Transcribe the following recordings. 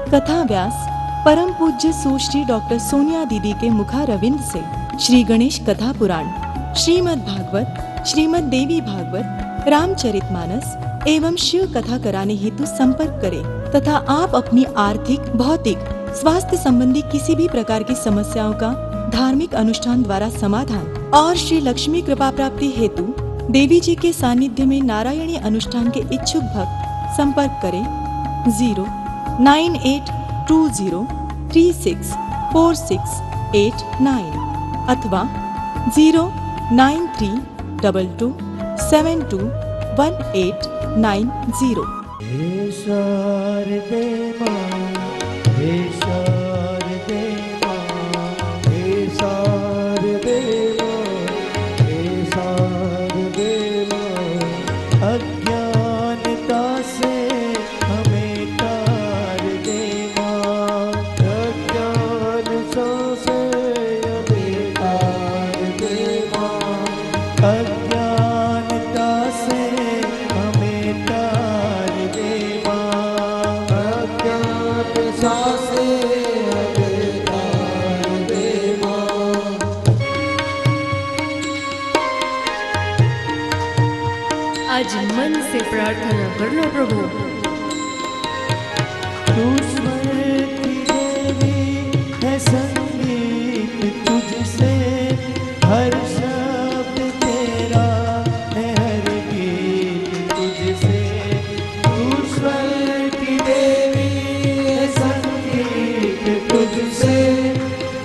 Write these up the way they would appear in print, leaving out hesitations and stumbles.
कथा व्यास परम पूज्य सुश्री डॉक्टर सोनिया दीदी के मुखारविंद से श्री गणेश कथा पुराण, श्रीमद् भागवत, श्रीमद् देवी भागवत, रामचरितमानस एवं शिव कथा कराने हेतु संपर्क करें तथा आप अपनी आर्थिक, भौतिक, स्वास्थ्य संबंधी किसी भी प्रकार की समस्याओं का धार्मिक अनुष्ठान द्वारा समाधान और श्री लक्ष्मी कृपा प्राप्ति हेतु देवी जी के सानिध्य में नारायणी अनुष्ठान के इच्छुक भक्त संपर्क करें 09820364689 अथवा 09322721890। हे शारदे मां, हे शारदे मां, हे शारदे मां, हे शारदे मां, अज्ञानता से हमें तार दे मां, अज्ञान से हमें तार दे मां, अज्ञानता से हमें तार दे मां, अज्ञानता से हमें तार दे मां। आज मन से प्रार्थना कर लो प्रभु। तू स्वर की देवी है, संगीत तुझसे, हर शब्द तेरा है, हर गीत तुझसे। तू स्वर की देवी है, संगीत तुझसे,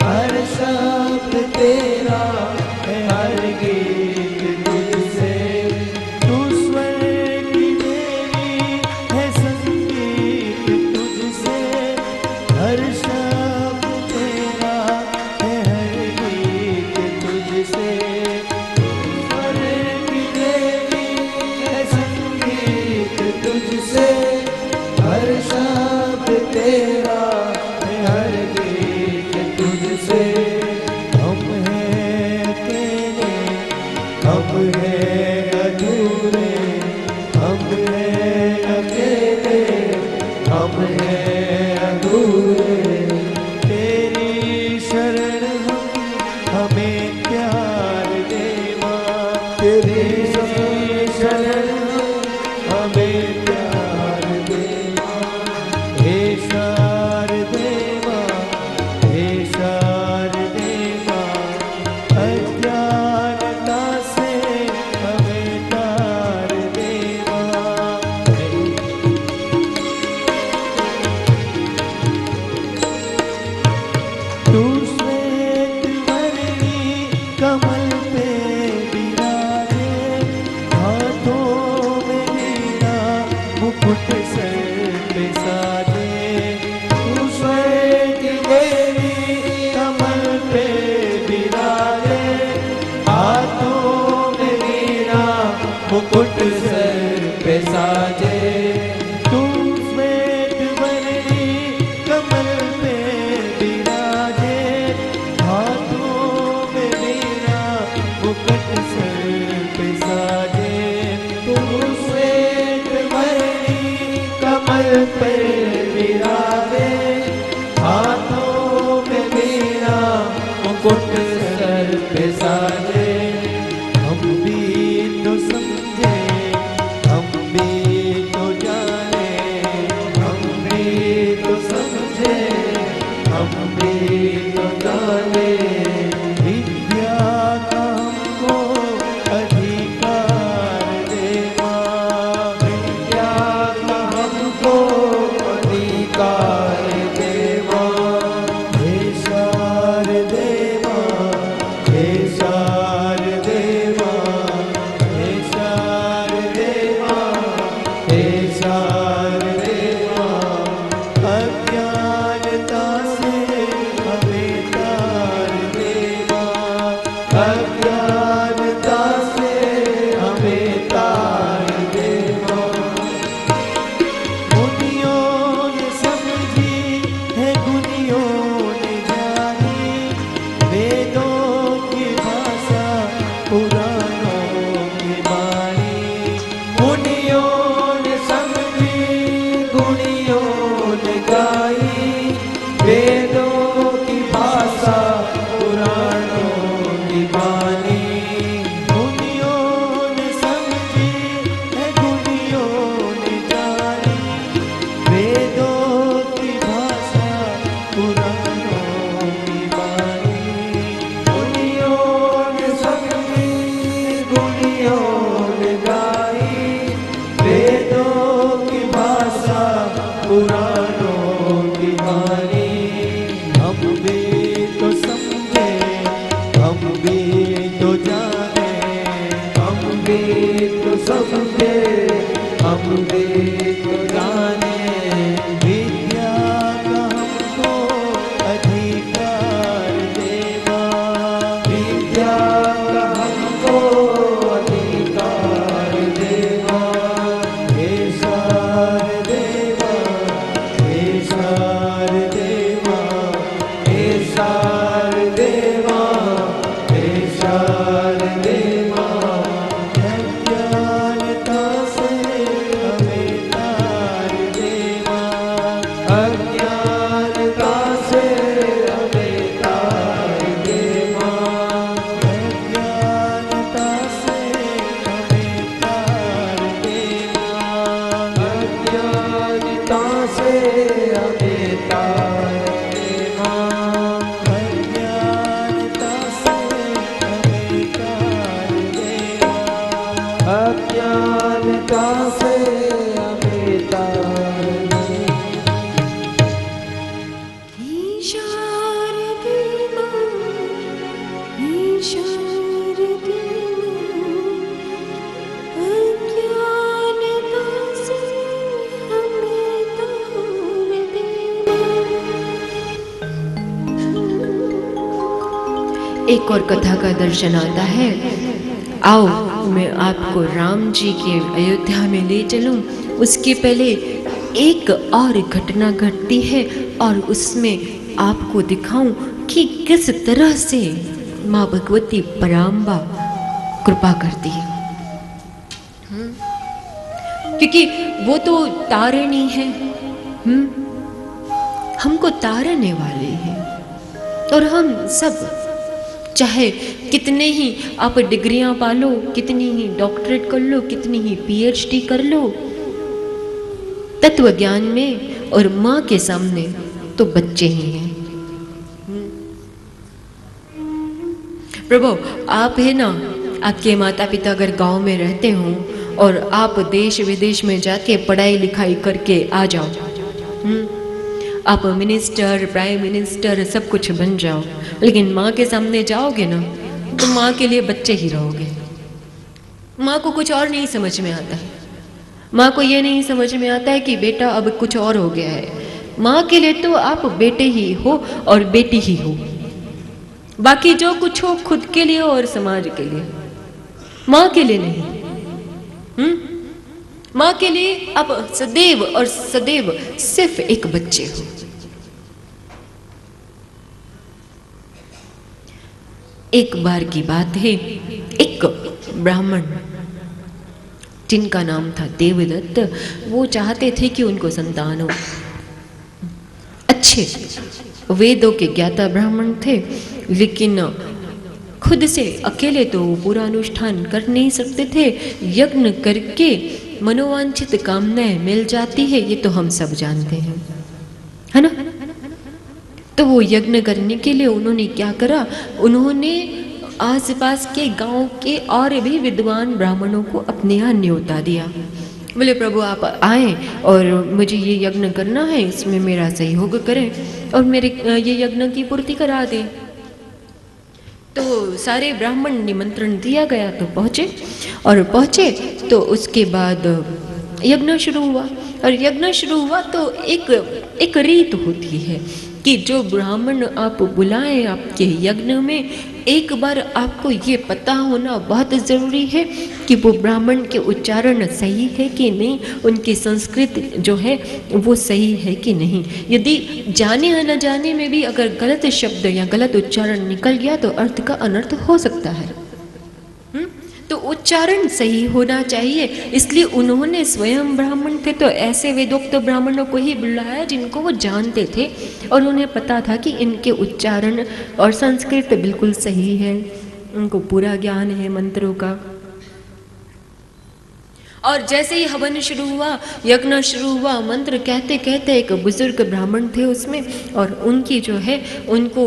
हर शब्द तेरा है, हर गीत तुझसे। तू स्वर की देवी है, संगीत तुझसे, हर शब्द तेरा है, हर गीत तुझसे। तू स्वर की देवी है, संगीत तुझसे, हर शब्द तेरा है, हर गीत तुझसे। हम हैं अकेले, हम हैं अधूरे, हम हैं अकेले, हम हैं अधूरे। तेरी शरण हम, हमें प्यार दे मां, तेरी शरण हम, हमें प्यार दे मां। हे शारदे मां, हे शारदे मां, अज्ञानता से हमें तार दे मां। तू श्वेत वर्णी कमल पे विराजे, हाथों में वीणा मुकुट सर पे साजे। तू श्वेत देवी कमल पे विराजे, हाथों में वीणा मुकुट सर पे साजे। तू श्वेत वर्णी कमल पे विराजे, हाथों में वीणा मुकुट सर पे साजे। तू श्वेत वर्णी कमल पे विराजे, हाथों में वीणा मुकुट सर पे साजे। हम भी तो समझे, हम भी तो जाने, हम भी तो समझे, हम भी तो जाने। विद्या का हमको अधिकार दे मां, विद्या का हमको अधिकार दे मां। हे शारदे मां, हे शारदे मां, हे शारदे मां, हे शारदे मां, अज्ञानता से हमें तार दे मां, अज्ञानता से हमें तार दे मां। मुनियों ने समझी है, गुनियों ने जानी, वेदों की भाषा, पुराणों की वाणी। मुनियों ने समझी, गुनियों ने गाई, पुराणों की कहानी हम भी तो समझे, हम भी तो जाने, हम भी तो समझे, हम भी तो जाने। विद्या का हमको अधिकार देवा, विद्या का हमको अधिकार देवा। हे सार देवा, हे सार देवा, हे सार देवा, हे सार देवा। अज्ञानता से हमें तार देवा, अज्ञानता से हमें तार देवा, अज्ञानता से हमें तार देवा, अज्ञानता से हमें तार देवा, अज्ञानता से हमें तार देवा, अज्ञानता से हमें तार देवा। एक और कथा का दर्शन आता है। आओ मैं आपको राम जी के अयोध्या में ले चलूं। उसके पहले एक और घटना घटती है और उसमें आपको दिखाऊं कि किस तरह से माँ भगवती पराम्बा कृपा करती है। क्योंकि वो तो तारिणी है, हमको तारने वाली है। और हम सब चाहे कितने ही आप डिग्रियां पालो, कितनी ही डॉक्टरेट कर लो, कितनी ही पीएचडी कर लो, तत्व ज्ञान में और माँ के सामने तो बच्चे ही हैं। प्रभु आप है ना, आपके माता पिता अगर गांव में रहते हो और आप देश विदेश में जाके पढ़ाई लिखाई करके आ जाओ, आप मिनिस्टर, प्राइम मिनिस्टर सब कुछ बन जाओ, लेकिन माँ के सामने जाओगे ना तो माँ के लिए बच्चे ही रहोगे। माँ को कुछ और नहीं समझ में आता है। माँ को ये नहीं समझ में आता है कि बेटा अब कुछ और हो गया है। माँ के लिए तो आप बेटे ही हो और बेटी ही हो। बाकी जो कुछ हो खुद के लिए और समाज के लिए, माँ के लिए नहीं। माँ के लिए आप सदैव और सदैव सिर्फ एक बच्चे हो। एक बार की बात है, एक ब्राह्मण जिनका नाम था देवदत्त, वो चाहते थे कि उनको संतान हो। अच्छे वेदों के ज्ञाता ब्राह्मण थे, लेकिन खुद से अकेले तो पूरा अनुष्ठान कर नहीं सकते थे। यज्ञ करके मनोवांछित कामनाएं मिल जाती है, ये तो हम सब जानते हैं, है ना। तो वो यज्ञ करने के लिए उन्होंने क्या करा, उन्होंने आसपास के गांव के और भी विद्वान ब्राह्मणों को अपने यहाँ न्योता दिया। बोले प्रभु आप आए और मुझे ये यज्ञ करना है, इसमें मेरा सहयोग करें और मेरे ये यज्ञ की पूर्ति करा दें। तो सारे ब्राह्मण निमंत्रण दिया गया तो पहुँचे, और पहुँचे तो उसके बाद यज्ञ शुरू हुआ। और यज्ञ शुरू हुआ तो एक रीत होती है कि जो ब्राह्मण आप बुलाएं आपके यज्ञ में, एक बार आपको ये पता होना बहुत ज़रूरी है कि वो ब्राह्मण के उच्चारण सही है कि नहीं, उनकी संस्कृत जो है वो सही है कि नहीं। यदि जाने या न जाने में भी अगर गलत शब्द या गलत उच्चारण निकल गया तो अर्थ का अनर्थ हो सकता है। तो उच्चारण सही होना चाहिए, इसलिए उन्होंने स्वयं ब्राह्मण थे तो ऐसे वेदोक्त ब्राह्मणों को ही बुलाया जिनको वो जानते थे और उन्हें पता था कि इनके उच्चारण और संस्कृत बिल्कुल सही है, उनको पूरा ज्ञान है मंत्रों का। और जैसे ही हवन शुरू हुआ, यज्ञ शुरू हुआ, मंत्र कहते कहते एक बुजुर्ग ब्राह्मण थे उसमें, और उनकी जो है उनको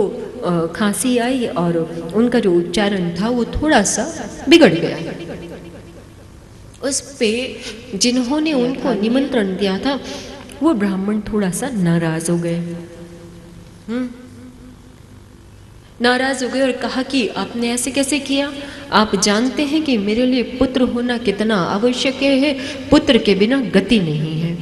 खांसी आई और उनका जो उच्चारण था वो थोड़ा सा बिगड़ गया। उस पे जिन्होंने उनको निमंत्रण दिया था वो ब्राह्मण थोड़ा सा नाराज हो गए। नाराज हो गए और कहा कि आपने ऐसे कैसे किया? आप जानते हैं कि मेरे लिए पुत्र होना कितना आवश्यक है। पुत्र के बिना गति नहीं है।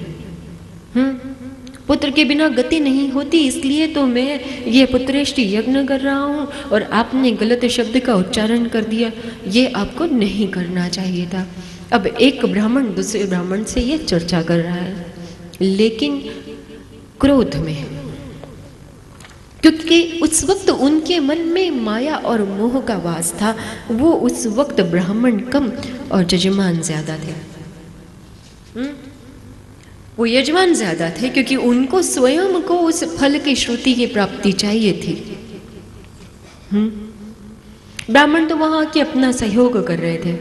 पुत्र के बिना गति नहीं होती, इसलिए तो मैं ये पुत्रेष्टि यज्ञ कर रहा हूँ और आपने गलत शब्द का उच्चारण कर दिया। ये आपको नहीं करना चाहिए था। अब एक ब्राह्मण दूसरे ब्राह्मण से ये चर्चा कर रहा है, लेकिन क्रोध में, क्योंकि उस वक्त उनके मन में माया और मोह का वास था। वो उस वक्त ब्राह्मण कम और यजमान ज्यादा थे। वो यजमान ज्यादा थे क्योंकि उनको स्वयं को उस फल की श्रुति की प्राप्ति चाहिए थी। ब्राह्मण तो वहां के अपना सहयोग कर रहे थे।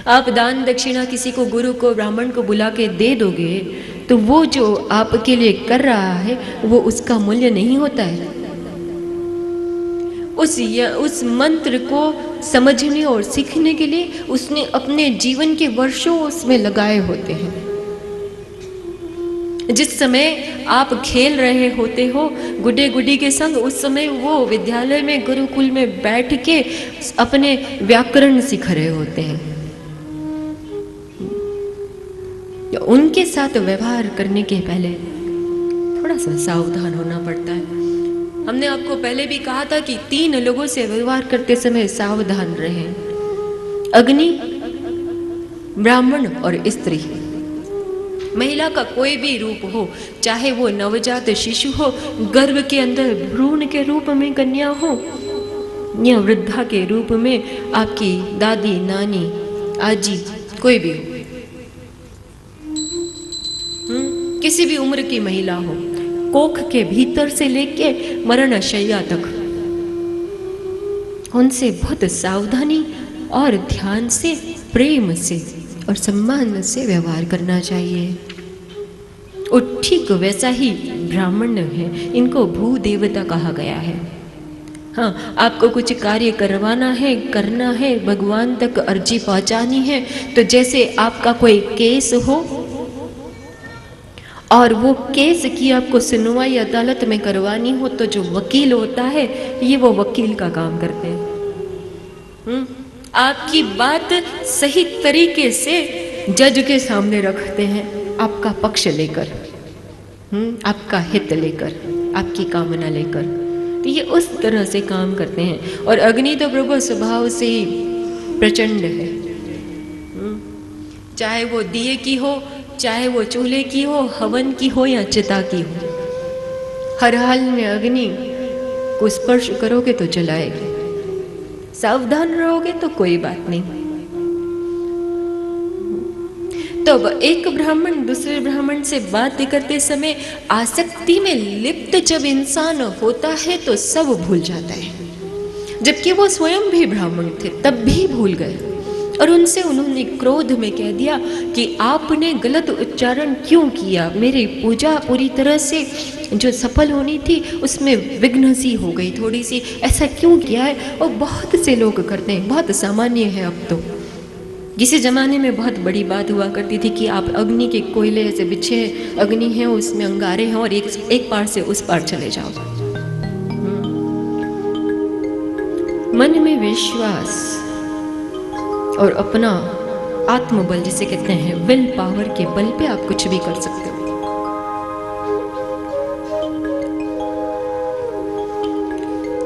आप दान दक्षिणा किसी को, गुरु को, ब्राह्मण को बुला के दे दोगे तो वो जो आपके लिए कर रहा है वो उसका मूल्य नहीं होता है। उस मंत्र को समझने और सीखने के लिए उसने अपने जीवन के वर्षों उसमें लगाए होते हैं। जिस समय आप खेल रहे होते हो गुड्डे गुड्डी के संग, उस समय वो विद्यालय में गुरुकुल में बैठ के अपने व्याकरण सीख रहे होते हैं। उनके साथ व्यवहार करने के पहले थोड़ा सा सावधान होना पड़ता है। हमने आपको पहले भी कहा था कि 3 लोगों से व्यवहार करते समय सावधान रहें: अग्नि, ब्राह्मण और स्त्री। महिला का कोई भी रूप हो, चाहे वो नवजात शिशु हो, गर्भ के अंदर भ्रूण के रूप में कन्या हो, या वृद्धा के रूप में आपकी दादी, नानी, आजी, कोई भी हो, किसी भी उम्र की महिला हो, कोख के भीतर से लेके मरणशैया तक, उनसे बहुत सावधानी और ध्यान से, प्रेम से और सम्मान से व्यवहार करना चाहिए। और ठीक वैसा ही ब्राह्मण है, इनको भू देवता कहा गया है। हाँ, आपको कुछ कार्य करवाना है, करना है, भगवान तक अर्जी पहुंचानी है, तो जैसे आपका कोई केस हो और वो केस की आपको सुनवाई अदालत में करवानी हो, तो जो वकील होता है ये वो वकील का काम करते हैं। आपकी बात सही तरीके से जज के सामने रखते हैं, आपका पक्ष लेकर, आपका हित लेकर, आपकी कामना लेकर। तो ये उस तरह से काम करते हैं। और अग्नि तो प्रभु स्वभाव से ही प्रचंड है। चाहे वो दिए की हो, चाहे वो चूल्हे की हो, हवन की हो या चिता की हो, हर हाल में अग्नि को स्पर्श करोगे तो जलाएगी। सावधान रहोगे तो कोई बात नहीं। तो अब एक ब्राह्मण दूसरे ब्राह्मण से बात करते समय आसक्ति में लिप्त जब इंसान होता है तो सब भूल जाता है। जबकि वो स्वयं भी ब्राह्मण थे, तब भी भूल गए। और उनसे उन्होंने क्रोध में कह दिया कि आपने गलत उच्चारण क्यों किया? मेरी पूजा पूरी तरह से जो सफल होनी थी उसमें विघ्न सी हो गई थोड़ी सी, ऐसा क्यों किया है? और बहुत से लोग करते हैं, बहुत सामान्य है अब तो। किसी जमाने में बहुत बड़ी बात हुआ करती थी कि आप अग्नि के कोयले ऐसे बिछे, अग्नि है उसमें अंगारे हैं और एक पार से उस पार चले जाओ। मन में विश्वास और अपना आत्मबल, जिसे कहते हैं विल पावर, के बल पे आप कुछ भी कर सकते हो।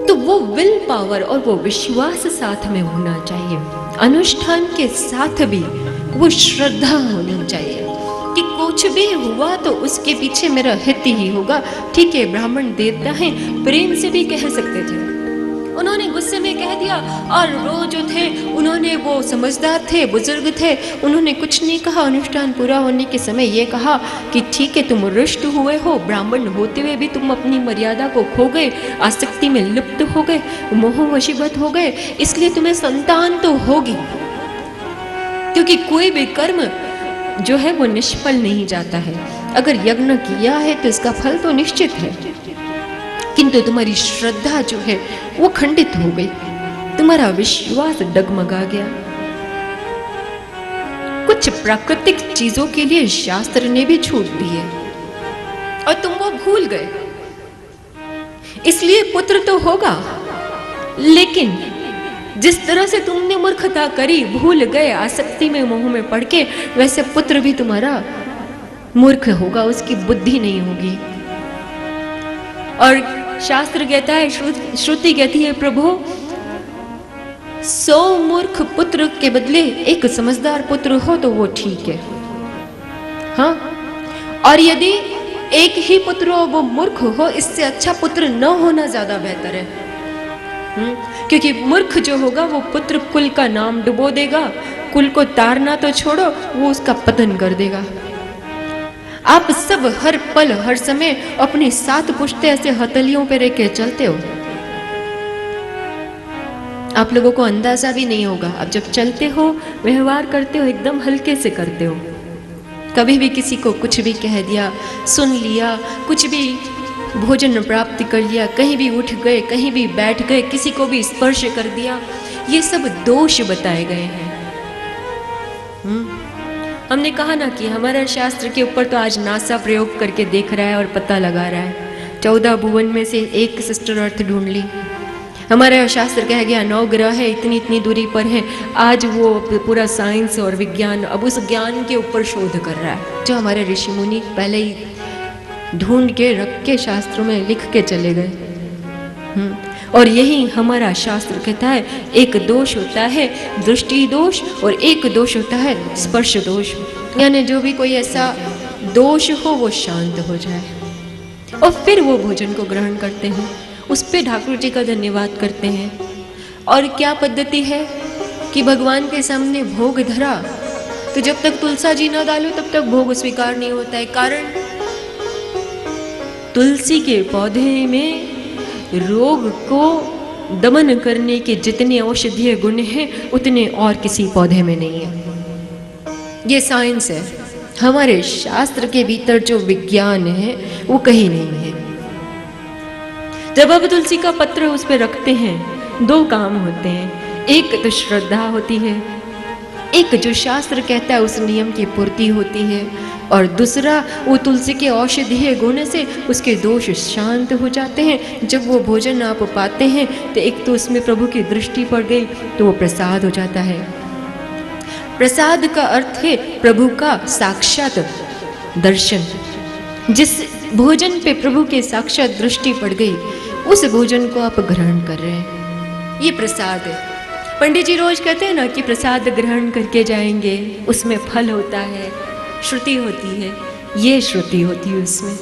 तो वो विल पावर और वो विश्वास साथ में होना चाहिए। अनुष्ठान के साथ भी वो श्रद्धा होनी चाहिए कि कुछ भी हुआ तो उसके पीछे मेरा हित ही होगा। ठीक है, ब्राह्मण देवता है, प्रेम से भी कह सकते थे, उन्होंने गुस्से में कह दिया। और वो जो थे उन्होंने, वो समझदार थे, बुजुर्ग थे, उन्होंने कुछ नहीं कहा। अनुष्ठान पूरा होने के समय ये कहा कि ठीक है, तुम रुष्ट हुए हो, ब्राह्मण होते हुए भी तुम अपनी मर्यादा को खो गए, आसक्ति में लिप्त हो गए, मोह वशीभूत हो गए, इसलिए तुम्हें संतान तो होगी। क्योंकि कोई भी कर्म जो है वो निष्फल नहीं जाता है। अगर यज्ञ किया है तो इसका फल तो निश्चित है, किंतु तुम्हारी श्रद्धा जो है वो खंडित हो गई, तुम्हारा विश्वास डगमगा गया। कुछ कुछ प्राकृतिक चीजों के लिए शास्त्र ने भी छूट दी है और तुम वो भूल गए। इसलिए पुत्र तो होगा, लेकिन जिस तरह से तुमने मूर्खता करी, भूल गए, आसक्ति में, मोह में पड़ के, वैसे पुत्र भी तुम्हारा मूर्ख होगा, उसकी बुद्धि नहीं होगी। और शास्त्र कहता है, श्रुति कहती है, प्रभु 100 मूर्ख पुत्र के बदले एक समझदार पुत्र हो तो वो ठीक है। हाँ, और यदि एक ही पुत्र हो वो मूर्ख हो, इससे अच्छा पुत्र न होना ज्यादा बेहतर है। क्योंकि मूर्ख जो होगा वो पुत्र कुल का नाम डुबो देगा, कुल को तारना तो छोड़ो, वो उसका पतन कर देगा। आप सब हर पल हर समय अपनी 7 पुश्ते ऐसे हथेलियों पे रख के चलते हो, आप लोगों को अंदाजा भी नहीं होगा। आप जब चलते हो, व्यवहार करते हो, एकदम हल्के से करते हो। कभी भी किसी को कुछ भी कह दिया, सुन लिया, कुछ भी भोजन प्राप्त कर लिया, कहीं भी उठ गए, कहीं भी बैठ गए, किसी को भी स्पर्श कर दिया, ये सब दोष बताए गए हैं। हमने कहा ना कि हमारा शास्त्र के ऊपर तो आज नासा प्रयोग करके देख रहा है और पता लगा रहा है। 14 भुवन में से एक सिस्टर अर्थ ढूंढ ली। हमारा शास्त्र कह गया 9 ग्रह है, इतनी इतनी दूरी पर है। आज वो पूरा साइंस और विज्ञान अब उस ज्ञान के ऊपर शोध कर रहा है, जो हमारे ऋषि मुनि पहले ही ढूंढ के रख के शास्त्रों में लिख के चले गए। और यही हमारा शास्त्र कहता है, एक दोष होता है दृष्टि दोष और एक दोष होता है स्पर्श दोष। यानी जो भी कोई ऐसा दोष हो वो शांत हो जाए और फिर वो भोजन को ग्रहण करते हैं। उस पे ठाकुर जी का धन्यवाद करते हैं। और क्या पद्धति है कि भगवान के सामने भोग धरा तो जब तक तुलसा जी ना डालो तब तक भोग स्वीकार नहीं होता है। कारण तुलसी के पौधे में रोग को दमन करने के जितने औषधीय गुण हैं उतने और किसी पौधे में नहीं है। ये साइंस है। हमारे शास्त्र के भीतर जो विज्ञान है वो कहीं नहीं है। जब आप तुलसी का पत्र उस पर रखते हैं, 2 काम होते हैं। एक तो श्रद्धा होती है, एक जो शास्त्र कहता है उस नियम की पूर्ति होती है, और दूसरा वो तुलसी के औषधीय गुण से उसके दोष शांत हो जाते हैं। जब वो भोजन आप पाते हैं तो एक तो उसमें प्रभु की दृष्टि पड़ गई तो वो प्रसाद हो जाता है। प्रसाद का अर्थ है प्रभु का साक्षात दर्शन। जिस भोजन पे प्रभु के साक्षात दृष्टि पड़ गई उस भोजन को आप ग्रहण कर रहे हैं, ये प्रसाद है। पंडित जी रोज कहते हैं ना कि प्रसाद ग्रहण करके जाएंगे, उसमें फल होता है, श्रुति होती है, ये श्रुति होती है उसमें।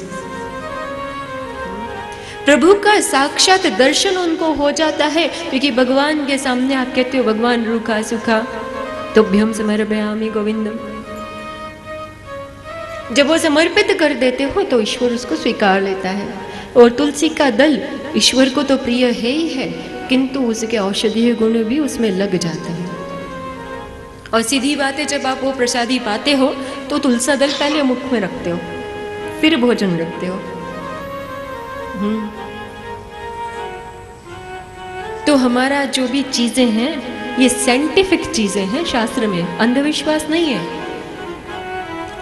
प्रभु का साक्षात दर्शन उनको हो जाता है, क्योंकि भगवान के सामने आप कहते हो भगवान रूखा सूखा तुभ्यम समर्पयामि गोविंदम। जब वो समर्पित कर देते हो तो ईश्वर उसको स्वीकार लेता है। और तुलसी का दल ईश्वर को तो प्रिय है ही है, किंतु उसके औषधीय गुण भी उसमें लग जाते हैं। और सीधी बात है, जब आप वो प्रसादी पाते हो तो तुलसा दल पहले मुख में रखते हो, फिर भोजन रखते हो। तो हमारा जो भी चीजें हैं ये साइंटिफिक चीजें हैं, शास्त्र में अंधविश्वास नहीं है।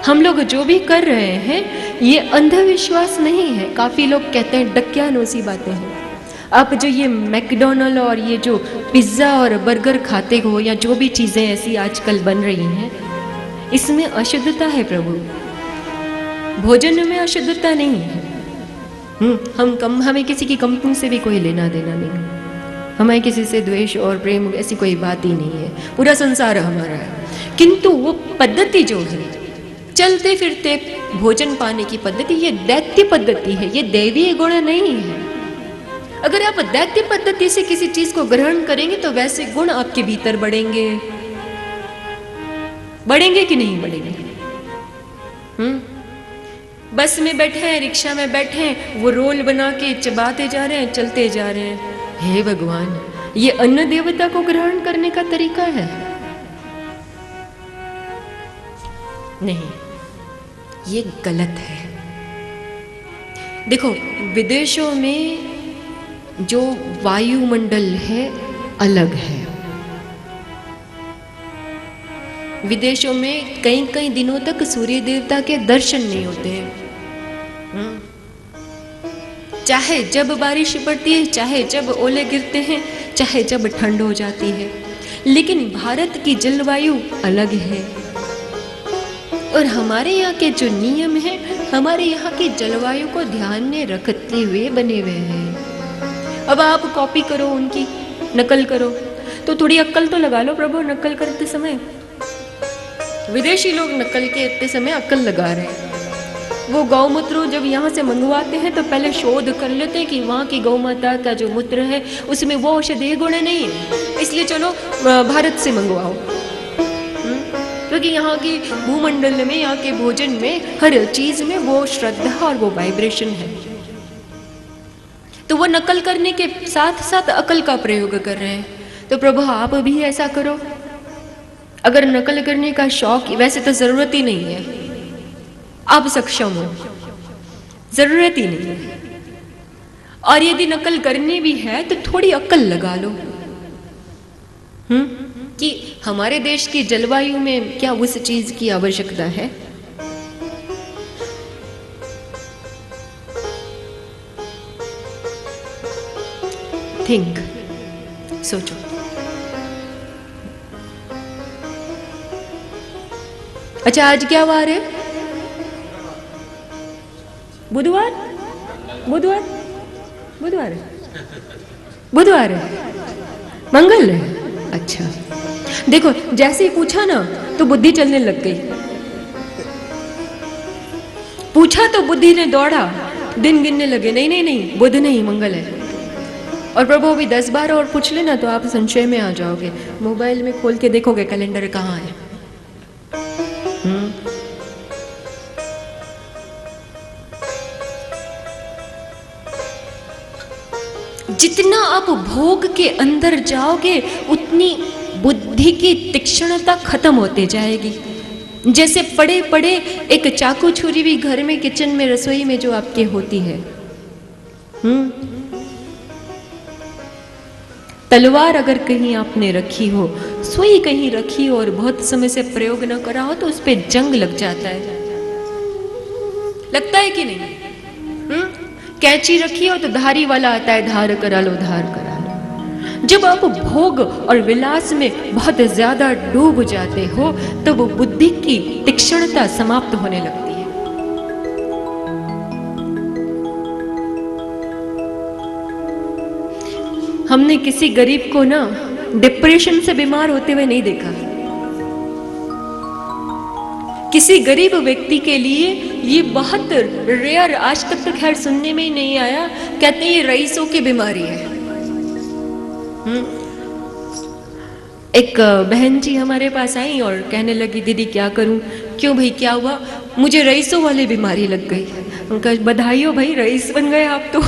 हम लोग जो भी कर रहे हैं ये अंधविश्वास नहीं है। काफी लोग कहते हैं डक्यानोसी बातें हैं। आप जो ये मैकडोनल्ड और ये जो पिज्ज़ा और बर्गर खाते हो या जो भी चीज़ें ऐसी आजकल बन रही हैं, इसमें अशुद्धता है प्रभु, भोजन में अशुद्धता नहीं है। हमें किसी की कंपनी से भी कोई लेना देना नहीं, हमें किसी से द्वेष और प्रेम ऐसी कोई बात ही नहीं है। पूरा संसार हमारा है। किंतु वो पद्धति जो है चलते फिरते भोजन पाने की पद्धति, ये दैत्य पद्धति है, ये दैवीय गुण नहीं है। अगर आप दैत्य पद्धति से किसी चीज को ग्रहण करेंगे तो वैसे गुण आपके भीतर बढ़ेंगे। बढ़ेंगे कि नहीं बढ़ेंगे? बस में बैठे हैं, रिक्शा में बैठे हैं, वो रोल बना के चबाते जा रहे हैं, चलते जा रहे हैं। हे भगवान, ये अन्न देवता को ग्रहण करने का तरीका है? नहीं, ये गलत है। देखो, विदेशों में जो वायुमंडल है अलग है। विदेशों में कई कई दिनों तक सूर्य देवता के दर्शन नहीं होते हैं। चाहे जब बारिश पड़ती है, चाहे जब ओले गिरते हैं, चाहे जब ठंड हो जाती है, लेकिन भारत की जलवायु अलग है और हमारे यहाँ के जो नियम हैं हमारे यहाँ की जलवायु को ध्यान में रखते हुए बने हुए हैं। अब आप कॉपी करो, उनकी नकल करो, तो थोड़ी अक्ल तो लगा लो प्रभु नकल करते समय। विदेशी लोग नकल करते समय अक्ल लगा रहे हैं। वो गौमूत्र जब यहाँ से मंगवाते हैं तो पहले शोध कर लेते हैं कि वहाँ की गौ माता का जो मूत्र है उसमें वो औषधीय गुण नहीं है, इसलिए चलो भारत से मंगवाओ। क्योंकि यहाँ की भूमंडल में, यहाँ के भोजन में, हर चीज में वो श्रद्धा और वो वाइब्रेशन है। तो वो नकल करने के साथ साथ अकल का प्रयोग कर रहे हैं। तो प्रभु आप भी ऐसा करो। अगर नकल करने का शौक, वैसे तो जरूरत ही नहीं है, आप सक्षम हो, जरूरत ही नहीं है। और यदि नकल करनी भी है तो थोड़ी अकल लगा लो कि हमारे देश की जलवायु में क्या उस चीज की आवश्यकता है। थिंक, सोचो। अच्छा, आज क्या वार है? बुधवार? बुधवार? बुधवार है? बुधवार है? मंगल है? अच्छा, देखो जैसे ही पूछा ना तो बुद्धि चलने लग गई। पूछा तो बुद्धि ने दौड़ा, दिन गिनने लगे, नहीं नहीं नहीं, बुध नहीं, मंगल है। और प्रभु अभी 10 बार और पूछ लेना तो आप संशय में आ जाओगे। मोबाइल में खोल के देखोगे कैलेंडर कहाँ है। जितना आप भोग के अंदर जाओगे उतनी बुद्धि की तीक्ष्णता खत्म होते जाएगी। जैसे पड़े पड़े एक चाकू छुरी भी घर में, किचन में, रसोई में जो आपके होती है। तलवार अगर कहीं आपने रखी हो, सुई कहीं रखी हो और बहुत समय से प्रयोग न करा हो तो उस पर जंग लग जाता है, लगता है कि नहीं? कैंची रखी हो तो धारी वाला आता है, धार करा लो, धार करा लो। जब आप भोग और विलास में बहुत ज्यादा डूब जाते हो तब वो बुद्धि की तीक्ष्णता समाप्त होने लगती है। हमने किसी गरीब को ना डिप्रेशन से बीमार होते हुए नहीं देखा। किसी गरीब व्यक्ति के लिए ये बहुत रेयर, आज तक तो खैर सुनने में ही नहीं आया। कहते हैं ये रईसों की बीमारी है। एक बहन जी हमारे पास आई और कहने लगी, दीदी क्या करूं? क्यों भाई, क्या हुआ? मुझे रईसों वाली बीमारी लग गई। उनका बधाई हो भाई, रईस बन गए आप तो।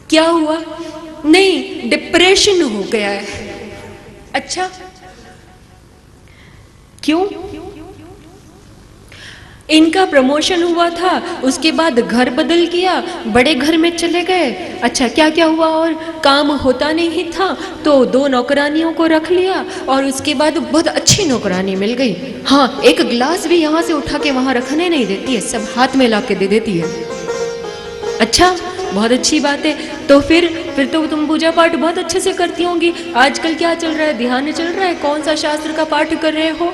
क्या हुआ? नहीं, डिप्रेशन हो गया है। अच्छा, क्यों? इनका प्रमोशन हुआ था, उसके बाद घर बदल किया, बड़े घर में चले गए। अच्छा, क्या क्या हुआ? और काम होता नहीं था तो 2 नौकरानियों को रख लिया और उसके बाद बहुत अच्छी नौकरानी मिल गई। हाँ, एक गिलास भी यहाँ से उठा के वहाँ रखने नहीं देती है, सब हाथ में ला के दे देती है। अच्छा, बहुत अच्छी बात है। तो फिर तो तुम पूजा पाठ बहुत अच्छे से करती होंगी। आजकल क्या चल रहा है? ध्यान चल रहा है? कौन सा शास्त्र का पाठ कर रहे हो?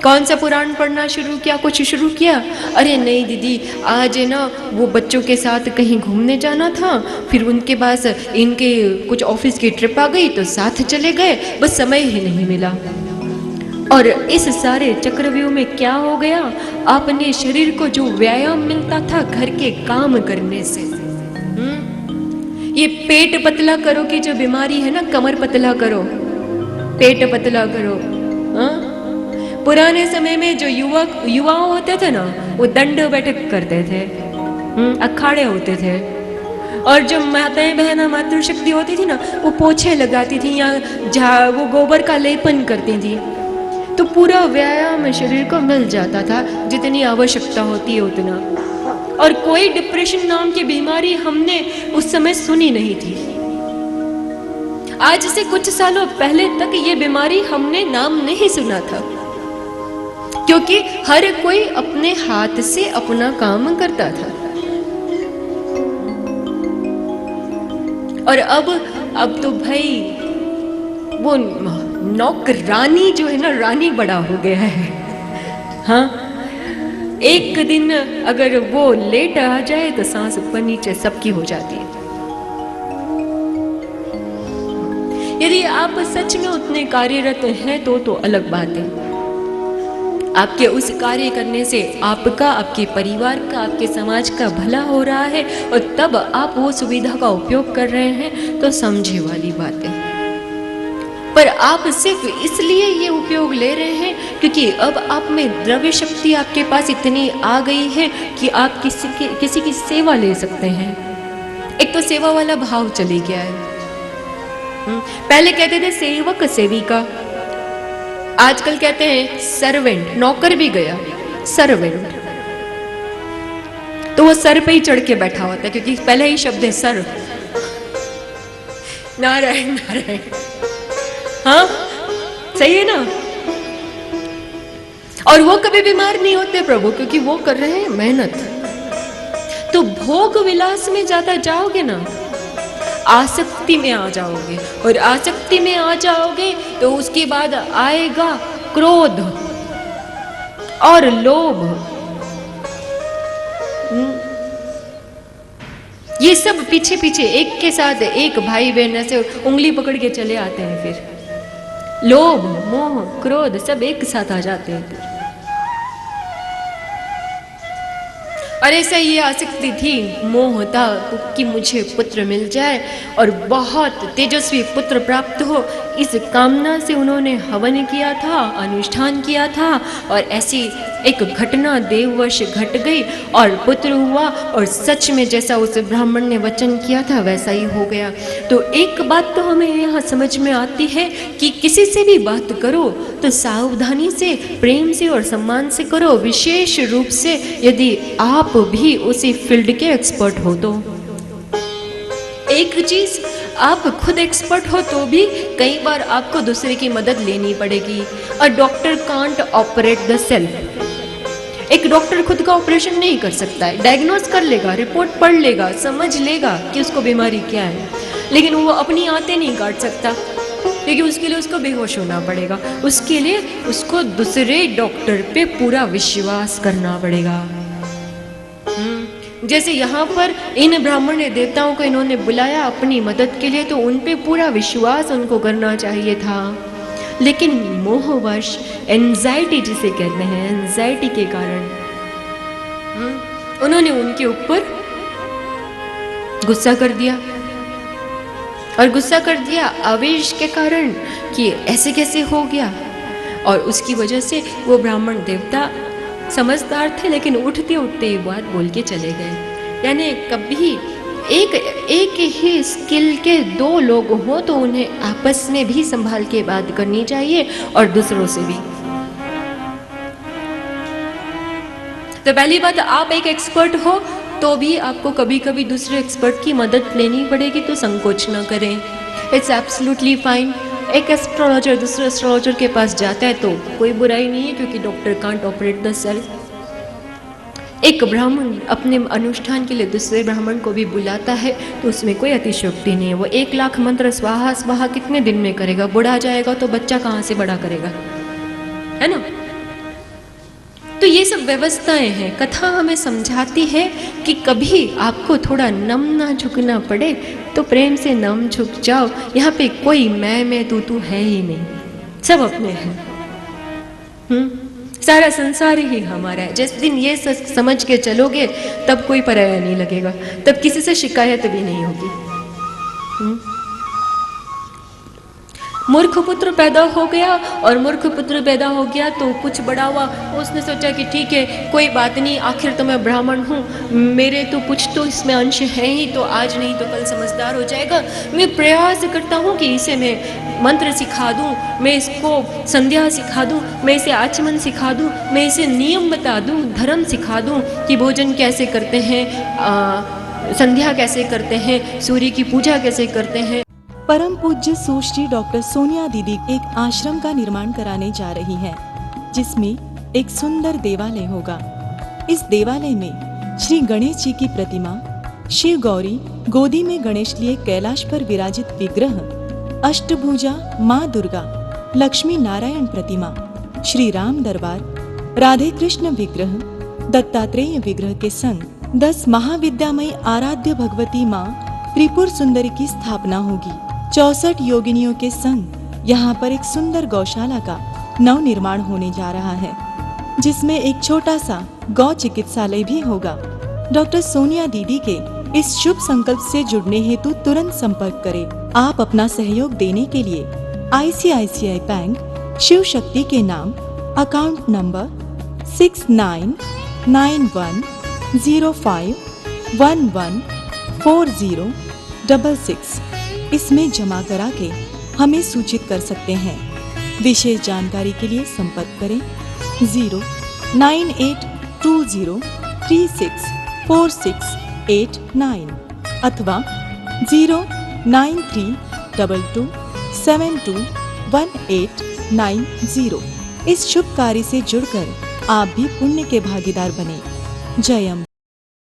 कौन सा पुराण पढ़ना शुरू किया? कुछ शुरू किया? अरे नहीं दीदी, आज है ना वो बच्चों के साथ कहीं घूमने जाना था, फिर उनके पास इनके कुछ ऑफिस की ट्रिप आ गई तो साथ चले गए, बस समय ही नहीं मिला। और इस सारे चक्रव्यूह में क्या हो गया? अपने शरीर को जो व्यायाम मिलता था घर के काम करने से, ये पेट पतला करो की जो बीमारी है ना, कमर पतला करो, पेट पतला करो। पुराने समय में जो युवाओं होते थे ना, वो दंड बैठक करते थे, अखाड़े होते थे। और जो माताएं बहना मातृशक्ति होती थी ना, वो पोछे लगाती थी या वो गोबर का लेपन करती थी। तो पूरा व्यायाम शरीर को मिल जाता था, जितनी आवश्यकता होती है उतना। और कोई डिप्रेशन नाम की बीमारी हमने उस समय सुनी नहीं थी। आज से कुछ सालों पहले तक ये बीमारी हमने नाम नहीं सुना था। क्योंकि हर कोई अपने हाथ से अपना काम करता था। और अब तो भाई वो नौकरानी जो है ना, रानी बड़ा हो गया है। हाँ, एक दिन अगर वो लेट आ जाए तो सांस ऊपर नीचे सबकी हो जाती है। यदि आप सच में उतने कार्यरत हैं तो अलग बात है। आपके उस कार्य करने से आपका, आपके परिवार का, आपके समाज का भला हो रहा है और तब आप वो सुविधा का उपयोग कर रहे हैं तो समझे वाली बात है। पर आप सिर्फ इसलिए ये उपयोग ले रहे हैं क्योंकि अब आप में द्रव्य शक्ति आपके पास इतनी आ गई है कि आप किसी की सेवा ले सकते हैं। एक तो सेवा वाला भाव चले गया है। पहले कहते थे सेवक सेविका, आजकल कहते हैं सर्वेंट। नौकर भी गया, सर्वेंट। तो वो सर पे ही चढ़ के बैठा होता है क्योंकि पहले ही शब्द है सर। नारायण नारायण। हाँ, सही है ना। और वो कभी बीमार नहीं होते प्रभु, क्योंकि वो कर रहे हैं मेहनत। तो भोग विलास में ज्यादा जाओगे ना, आसक्ति में आ जाओगे, और आसक्ति में आ जाओगे तो उसके बाद आएगा क्रोध और लोभ। ये सब पीछे पीछे एक के साथ एक भाई बहन ऐसे उंगली पकड़ के चले आते हैं। फिर लोभ, मोह, क्रोध सब एक साथ आ जाते हैं। और ऐसा ये आसक्ति थी, मोह था कि मुझे पुत्र मिल जाए और बहुत तेजस्वी पुत्र प्राप्त हो। इस कामना से उन्होंने हवन किया था, अनुष्ठान किया था, और ऐसी एक घटना देववश घट गई और पुत्र हुआ। और सच में जैसा उस ब्राह्मण ने वचन किया था वैसा ही हो गया। तो एक बात तो हमें यहाँ समझ में आती है कि किसी से भी बात करो तो सावधानी से, प्रेम से और सम्मान से करो, विशेष रूप से यदि आप भी उसी फील्ड के एक्सपर्ट हो तो। एक चीज, आप खुद एक्सपर्ट हो तो भी कई बार आपको दूसरे की मदद लेनी पड़ेगी। A doctor can't operate the self. एक डॉक्टर खुद का ऑपरेशन नहीं कर सकता है। डायग्नोस कर लेगा, रिपोर्ट पढ़ लेगा, समझ लेगा कि उसको बीमारी क्या है, लेकिन वो अपनी आंतें नहीं काट सकता, क्योंकि उसके लिए उसको बेहोश होना पड़ेगा। उसके लिए उसको दूसरे डॉक्टर पे पूरा विश्वास करना पड़ेगा। जैसे यहाँ पर इन ब्राह्मण ने देवताओं को इन्होंने बुलाया अपनी मदद के लिए, तो उन पे पूरा विश्वास उनको करना चाहिए था। लेकिन मोहवश, एंजाइटी जिसे कहते हैं, एंजाइटी के कारण उन्होंने उनके ऊपर गुस्सा कर दिया। और गुस्सा कर दिया आवेश के कारण कि ऐसे कैसे हो गया। और उसकी वजह से वो ब्राह्मण देवता समझदार थे, लेकिन उठते उठते ये बात बोल के चले गए। यानी कभी एक ही स्किल के दो लोग हो तो उन्हें आपस में भी संभाल के बात करनी चाहिए और दूसरों से भी। तो पहली बात, आप एक एक्सपर्ट हो तो भी आपको कभी कभी दूसरे एक्सपर्ट की मदद लेनी पड़ेगी, तो संकोच न करें। It's absolutely fine. एक एस्ट्रोलॉजर दूसरे एस्ट्रोलॉजर के पास जाता है तो कोई बुराई नहीं है, क्योंकि doctor can't operate the self. एक ब्राह्मण अपने अनुष्ठान के लिए दूसरे ब्राह्मण को भी बुलाता है तो उसमें कोई अतिशयोक्ति नहीं है। वो 1,00,000 मंत्र स्वाहा स्वाहा कितने दिन में करेगा? बुढ़ा जाएगा तो बच्चा कहाँ से बड़ा करेगा, है ना। तो ये सब व्यवस्थाएं हैं। कथा हमें समझाती है कि कभी आपको थोड़ा नम ना झुकना पड़े तो प्रेम से नम झुक जाओ। यहाँ पे कोई मैं तू है ही नहीं, सब अपने हैं। सारा संसार ही हमारा है। जिस दिन ये समझ के चलोगे तब कोई पराया नहीं लगेगा, तब किसी से शिकायत भी नहीं होगी। मूर्ख पुत्र पैदा हो गया, और मूर्ख पुत्र पैदा हो गया तो कुछ बड़ा हुआ, उसने सोचा कि ठीक है कोई बात नहीं, आखिर तो मैं ब्राह्मण हूँ, मेरे तो कुछ तो इसमें अंश है ही, तो आज नहीं तो कल समझदार हो जाएगा। मैं प्रयास करता हूँ कि इसे मैं मंत्र सिखा दूँ, मैं इसको संध्या सिखा दूँ, मैं इसे आचमन सिखा दूँ, मैं इसे नियम बता दूँ, धर्म सिखा दूँ कि भोजन कैसे करते हैं, संध्या कैसे करते हैं, सूर्य की पूजा कैसे करते हैं। परम पूज्य सुश्री डॉक्टर सोनिया दीदी एक आश्रम का निर्माण कराने जा रही हैं, जिसमें एक सुंदर देवालय होगा। इस देवालय में श्री गणेश जी की प्रतिमा, शिव गौरी गोदी में गणेश लिए कैलाश पर विराजित विग्रह, अष्टभुजा माँ दुर्गा, लक्ष्मी नारायण प्रतिमा, श्री राम दरबार, राधे कृष्ण विग्रह, दत्तात्रेय विग्रह के संग 10 महाविद्यामयी आराध्य भगवती माँ त्रिपुर सुंदरी की स्थापना होगी। 64 योगिनियों के संग यहाँ पर एक सुंदर गौशाला का नव निर्माण होने जा रहा है, जिसमें एक छोटा सा गौ चिकित्सालय भी होगा। डॉक्टर सोनिया दीदी के इस शुभ संकल्प से जुड़ने हेतु तुरंत संपर्क करें। आप अपना सहयोग देने के लिए ICICI बैंक शिव शक्ति के नाम अकाउंट नंबर 699105114066 इसमें जमा करा के हमें सूचित कर सकते हैं। विशेष जानकारी के लिए संपर्क करें 09820364689 अथवा 09322721890। इस शुभ कार्य से जुड़कर आप भी पुण्य के भागीदार बने। जय अम्बे।